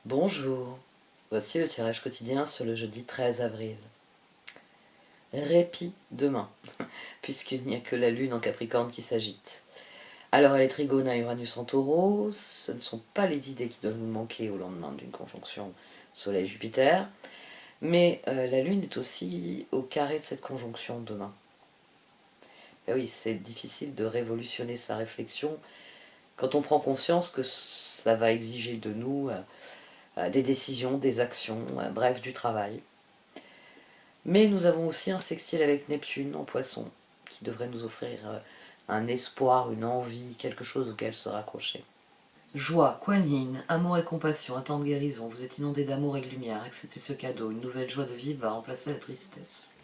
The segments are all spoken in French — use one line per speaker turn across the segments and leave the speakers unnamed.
Bonjour, voici le tirage quotidien sur le jeudi 13 avril. Répit demain, puisqu'il n'y a que la lune en Capricorne qui s'agite. Alors elle est trigone à Uranus en Taureau, ce ne sont pas les idées qui doivent nous manquer au lendemain d'une conjonction Soleil-Jupiter, mais la lune est aussi au carré de cette conjonction demain. Et oui, c'est difficile de révolutionner sa réflexion quand on prend conscience que ça va exiger de nous des décisions, des actions, bref, du travail. Mais nous avons aussi un sextile avec Neptune en Poisson, qui devrait nous offrir un espoir, une envie, quelque chose auquel se raccrocher. Joie, Kuan Yin, amour et compassion, attente guérison, vous êtes inondé d'amour et de lumière, acceptez ce cadeau, une nouvelle joie de vivre va remplacer la tristesse.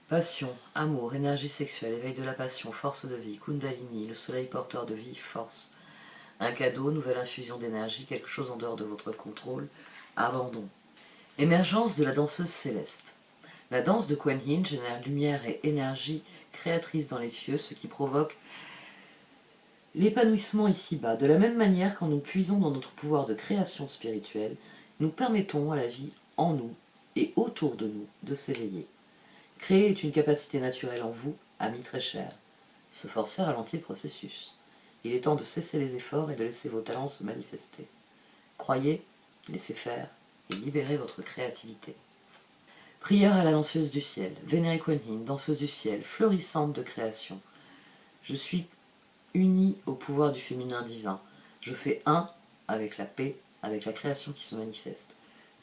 Passion, amour, énergie sexuelle, éveil de la passion, force de vie, Kundalini, le soleil porteur de vie, force. Un cadeau, nouvelle infusion d'énergie, quelque chose en dehors de votre contrôle, abandon. Émergence de la danseuse céleste. La danse de Kuan Yin génère lumière et énergie créatrice dans les cieux, ce qui provoque l'épanouissement ici-bas. De la même manière, quand nous puisons dans notre pouvoir de création spirituelle, nous permettons à la vie en nous et autour de nous de s'éveiller. Créer est une capacité naturelle en vous, amis très chers. Se forcer ralentit le processus. Il est temps de cesser les efforts et de laisser vos talents se manifester. Croyez, laissez faire et libérez votre créativité. Prière à la danseuse du ciel, vénérée Kuan Yin, danseuse du ciel, florissante de création. Je suis unie au pouvoir du féminin divin. Je fais un avec la paix, avec la création qui se manifeste.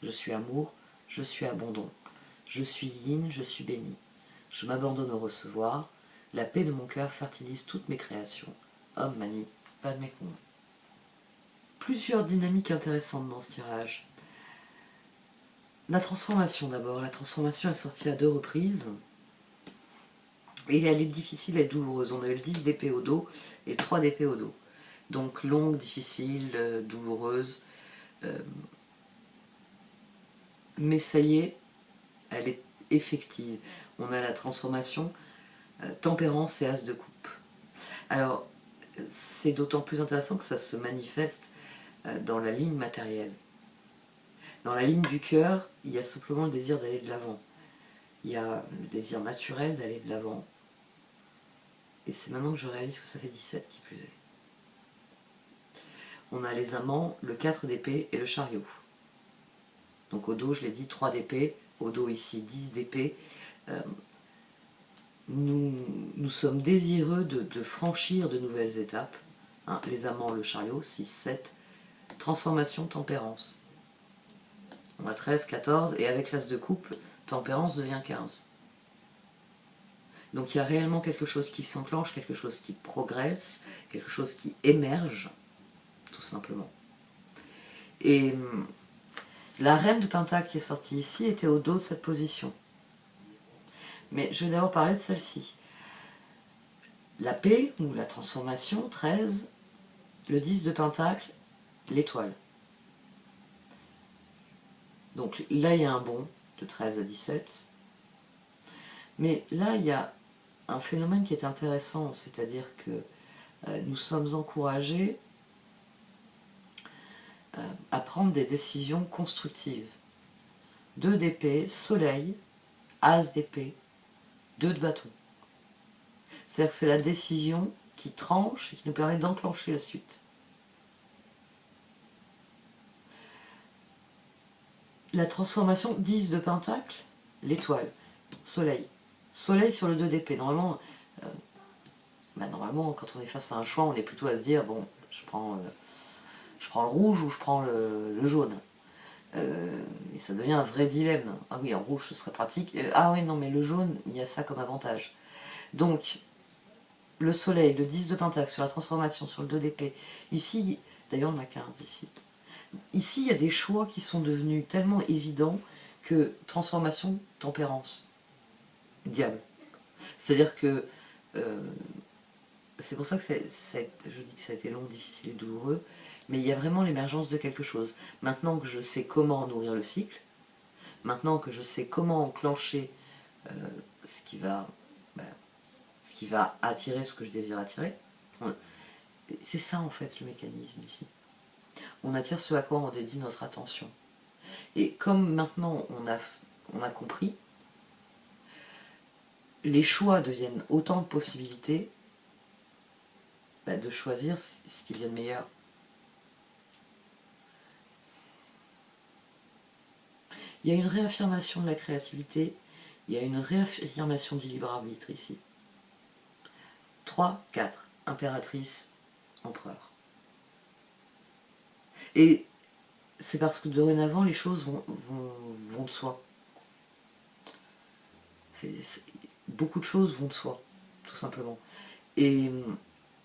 Je suis amour, je suis abandon. Je suis yin, je suis béni. Je m'abandonne au recevoir. La paix de mon cœur fertilise toutes mes créations. Om Mani Padme Hum. Plusieurs dynamiques intéressantes dans ce tirage. La transformation d'abord. La transformation est sortie à 2 reprises. Et elle est difficile et douloureuse. On a eu le 10 d'épée au dos et le 3 d'épée au dos. Donc longue, difficile, douloureuse. Mais ça y est, elle est effective. On a la transformation, tempérance et as de coupe. Alors, c'est d'autant plus intéressant que ça se manifeste dans la ligne matérielle. Dans la ligne du cœur, il y a simplement le désir d'aller de l'avant. Il y a le désir naturel d'aller de l'avant. Et c'est maintenant que je réalise que ça fait 17 qui plus est. On a les amants, le 4 d'épée et le chariot. Donc au dos, je l'ai dit, 3 d'épée, au dos ici, 10 d'épée. Nous sommes désireux de franchir de nouvelles étapes. Hein, les amants, le chariot, 6, 7. Transformation, tempérance. On a 13, 14, et avec l'as de coupe, tempérance devient 15. Donc il y a réellement quelque chose qui s'enclenche, quelque chose qui progresse, quelque chose qui émerge, tout simplement. Et la reine de Pentacle qui est sortie ici était au dos de cette position. Mais je vais d'abord parler de celle-ci. La paix, ou la transformation, 13, le 10 de Pentacle, l'étoile. Donc là, il y a un bond de 13 à 17. Mais là, il y a un phénomène qui est intéressant, c'est-à-dire que nous sommes encouragés à prendre des décisions constructives. 2 d'épée, soleil, as d'épée, 2 de bâton. C'est-à-dire que c'est la décision qui tranche et qui nous permet d'enclencher la suite. La transformation 10 de pentacle, l'étoile, soleil. Soleil sur le 2 d'épée. Normalement, quand on est face à un choix, on est plutôt à se dire, bon, je prends le rouge ou je prends le jaune. Et ça devient un vrai dilemme. Ah oui, en rouge, ce serait pratique. Ah oui, non, mais le jaune, il y a ça comme avantage. Donc, le soleil, le 10 de pentacle sur la transformation, sur le 2 d'épée. Ici, d'ailleurs, on a 15 ici. Ici, il y a des choix qui sont devenus tellement évidents que transformation, tempérance, diable. C'est-à-dire que c'est pour ça que je dis que ça a été long, difficile et douloureux, mais il y a vraiment l'émergence de quelque chose. Maintenant que je sais comment nourrir le cycle, maintenant que je sais comment enclencher ce qui va attirer ce que je désire attirer, c'est ça en fait le mécanisme ici. On attire ce à quoi on dédie notre attention. Et comme maintenant on a compris, les choix deviennent autant de possibilités de choisir ce qui vient de meilleur. Il y a une réaffirmation de la créativité, il y a une réaffirmation du libre arbitre ici. 3, 4, impératrice, empereur. Et c'est parce que dorénavant les choses vont de soi. Beaucoup de choses vont de soi, tout simplement. Et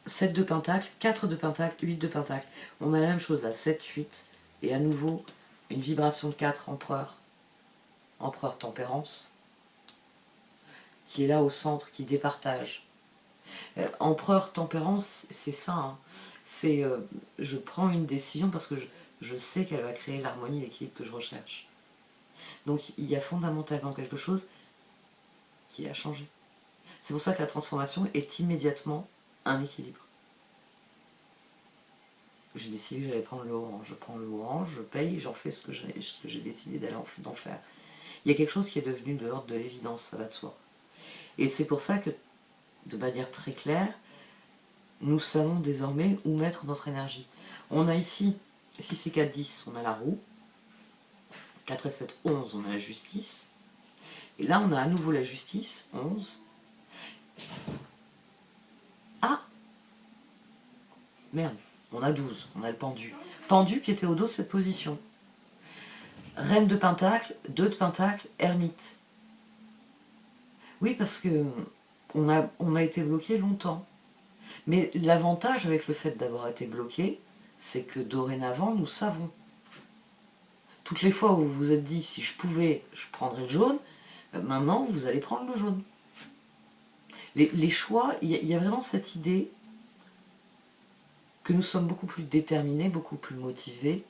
7 de pentacle, 4 de pentacle, 8 de pentacle. On a la même chose là, 7, 8. Et à nouveau, une vibration de 4, empereur. Empereur tempérance. Qui est là au centre, qui départage. Empereur tempérance, c'est ça. Hein. C'est je prends une décision parce que je sais qu'elle va créer l'harmonie et l'équilibre que je recherche. Donc il y a fondamentalement quelque chose qui a changé. C'est pour ça que la transformation est immédiatement un équilibre. J'ai décidé que j'allais prendre le orange. Je prends le orange, je paye, j'en fais ce que j'ai décidé d'en faire. Il y a quelque chose qui est devenu de l'ordre de l'évidence, ça va de soi. Et c'est pour ça que, de manière très claire, nous savons désormais où mettre notre énergie. On a ici 6 et 4, 10, on a la roue. 4 et 7, 11, on a la justice. Et là, on a à nouveau la justice, 11. Ah, merde, on a 12, on a le pendu. Pendu qui était au dos de cette position. Reine de pentacle, 2 de pentacle, ermite. Oui, parce que on a été bloqué longtemps. Mais l'avantage avec le fait d'avoir été bloqué, c'est que dorénavant, nous savons. Toutes les fois où vous vous êtes dit, si je pouvais, je prendrais le jaune, maintenant, vous allez prendre le jaune. Les choix, il y a vraiment cette idée que nous sommes beaucoup plus déterminés, beaucoup plus motivés,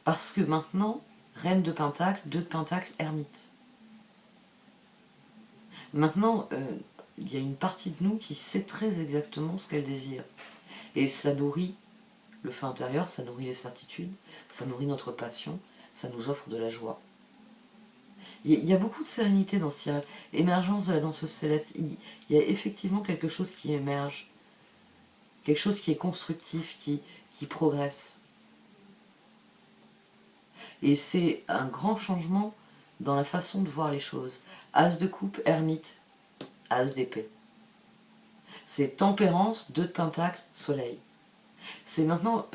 parce que maintenant, reine de pentacle, 2 de pentacle, ermite. Maintenant, il y a une partie de nous qui sait très exactement ce qu'elle désire. Et ça nourrit le feu intérieur, ça nourrit les certitudes, ça nourrit notre passion, ça nous offre de la joie. Il y a beaucoup de sérénité dans ce tirage. Émergence de la danseuse céleste, il y a effectivement quelque chose qui émerge, quelque chose qui est constructif, qui progresse. Et c'est un grand changement dans la façon de voir les choses. As de coupe, ermite, as d'épée. C'est tempérance, 2 de pentacle, soleil. C'est maintenant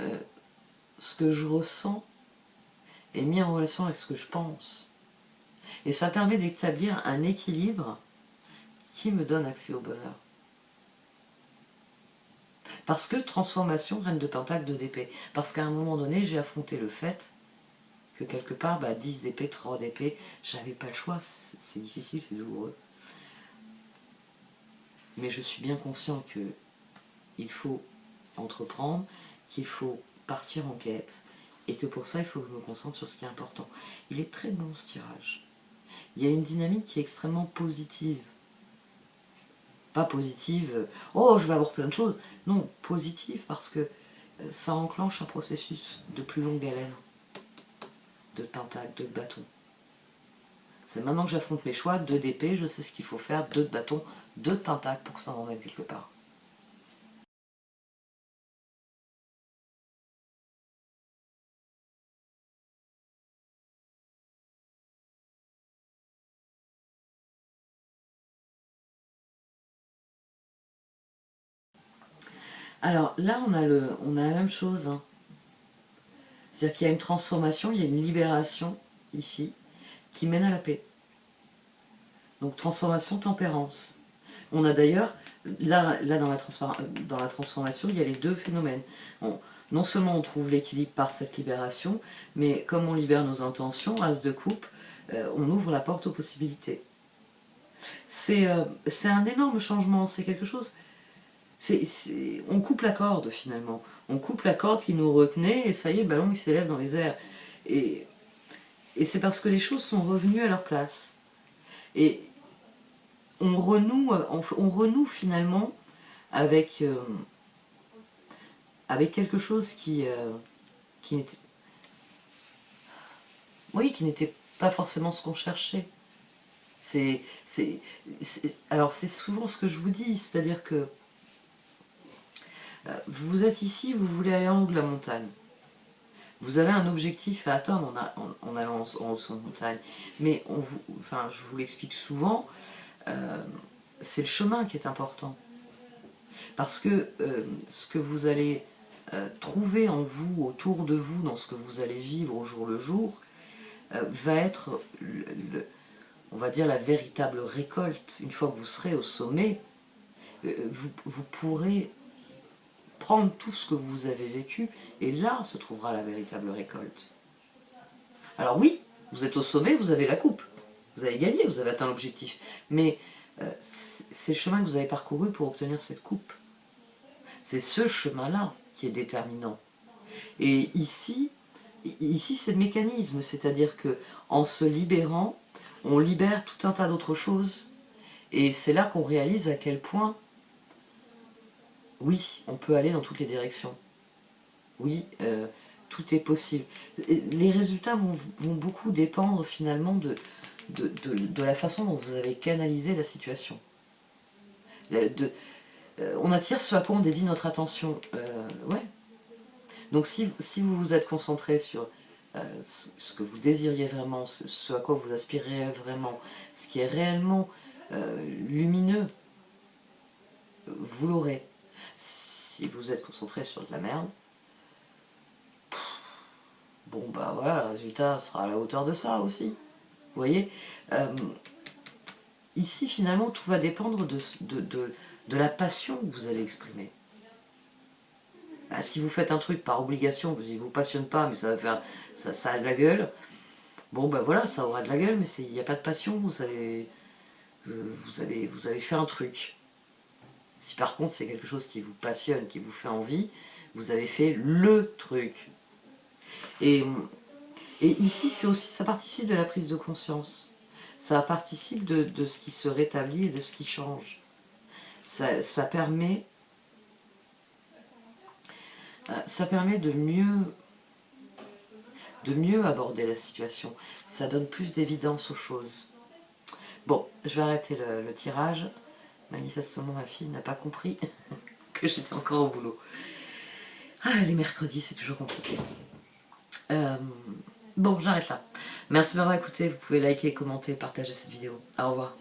ce que je ressens est mis en relation avec ce que je pense. Et ça permet d'établir un équilibre qui me donne accès au bonheur. Parce que transformation, reine de pentacle, 2 d'épée. Parce qu'à un moment donné, j'ai affronté le fait que quelque part, 10 d'épée, 3 d'épée, j'avais pas le choix, c'est difficile, c'est douloureux. Mais je suis bien conscient qu'il faut entreprendre, qu'il faut partir en quête, et que pour ça, il faut que je me concentre sur ce qui est important. Il est très bon ce tirage. Il y a une dynamique qui est extrêmement positive. Pas positive, oh je vais avoir plein de choses. Non, positive parce que ça enclenche un processus de plus longue haleine. De pentacle, 2 de bâton. C'est maintenant que j'affronte mes choix, 2 d'épée, je sais ce qu'il faut faire, 2 de bâton, 2 de pentacle pour que ça m'emmène quelque part. Alors là, on a la même chose. Hein. C'est-à-dire qu'il y a une transformation, il y a une libération ici qui mène à la paix. Donc transformation, tempérance. On a d'ailleurs, là dans la transformation, il y a les deux phénomènes. Non seulement on trouve l'équilibre par cette libération, mais comme on libère nos intentions, as de coupe, on ouvre la porte aux possibilités. C'est un énorme changement, c'est quelque chose... on coupe la corde finalement. On coupe la corde qui nous retenait et ça y est, le ballon il s'élève dans les airs. Et c'est parce que les choses sont revenues à leur place. Et on renoue finalement avec quelque chose qui oui, qui n'était pas forcément ce qu'on cherchait. Alors c'est souvent ce que je vous dis, c'est-à-dire que vous êtes ici, vous voulez aller en haut de la montagne. Vous avez un objectif à atteindre en allant en haut de la montagne. Mais enfin, je vous l'explique souvent, c'est le chemin qui est important. Parce que ce que vous allez trouver en vous, autour de vous, dans ce que vous allez vivre au jour le jour, va être, on va dire, la véritable récolte. Une fois que vous serez au sommet, vous pourrez prendre tout ce que vous avez vécu, et là se trouvera la véritable récolte. Alors oui, vous êtes au sommet, vous avez la coupe, vous avez gagné, vous avez atteint l'objectif, mais c'est le chemin que vous avez parcouru pour obtenir cette coupe. C'est ce chemin-là qui est déterminant. Et ici c'est le mécanisme, c'est-à-dire que en se libérant, on libère tout un tas d'autres choses, et c'est là qu'on réalise à quel point oui, on peut aller dans toutes les directions. Oui, tout est possible. Les résultats vont beaucoup dépendre finalement de la façon dont vous avez canalisé la situation. On attire ce à quoi on dédie notre attention. Ouais. Donc si vous vous êtes concentré sur ce que vous désiriez vraiment, ce à quoi vous aspirez vraiment, ce qui est réellement lumineux, vous l'aurez. Si vous êtes concentré sur de la merde, bon bah voilà, le résultat sera à la hauteur de ça aussi. Vous voyez, ici finalement tout va dépendre de la passion que vous allez exprimer. Bah, si vous faites un truc par obligation, parce qu'il ne vous passionne pas, mais ça va faire, ça a de la gueule, bon bah voilà, ça aura de la gueule, mais il n'y a pas de passion, vous avez fait un truc. Si par contre c'est quelque chose qui vous passionne, qui vous fait envie, vous avez fait le truc. Et ici, c'est aussi, ça participe de la prise de conscience. Ça participe de ce qui se rétablit et de ce qui change. Ça permet de mieux aborder la situation. Ça donne plus d'évidence aux choses. Bon, je vais arrêter le tirage. Manifestement, ma fille n'a pas compris que j'étais encore au boulot. Ah, les mercredis, c'est toujours compliqué. Bon, j'arrête là. Merci de m'avoir écouté. Vous pouvez liker, commenter, partager cette vidéo. Au revoir.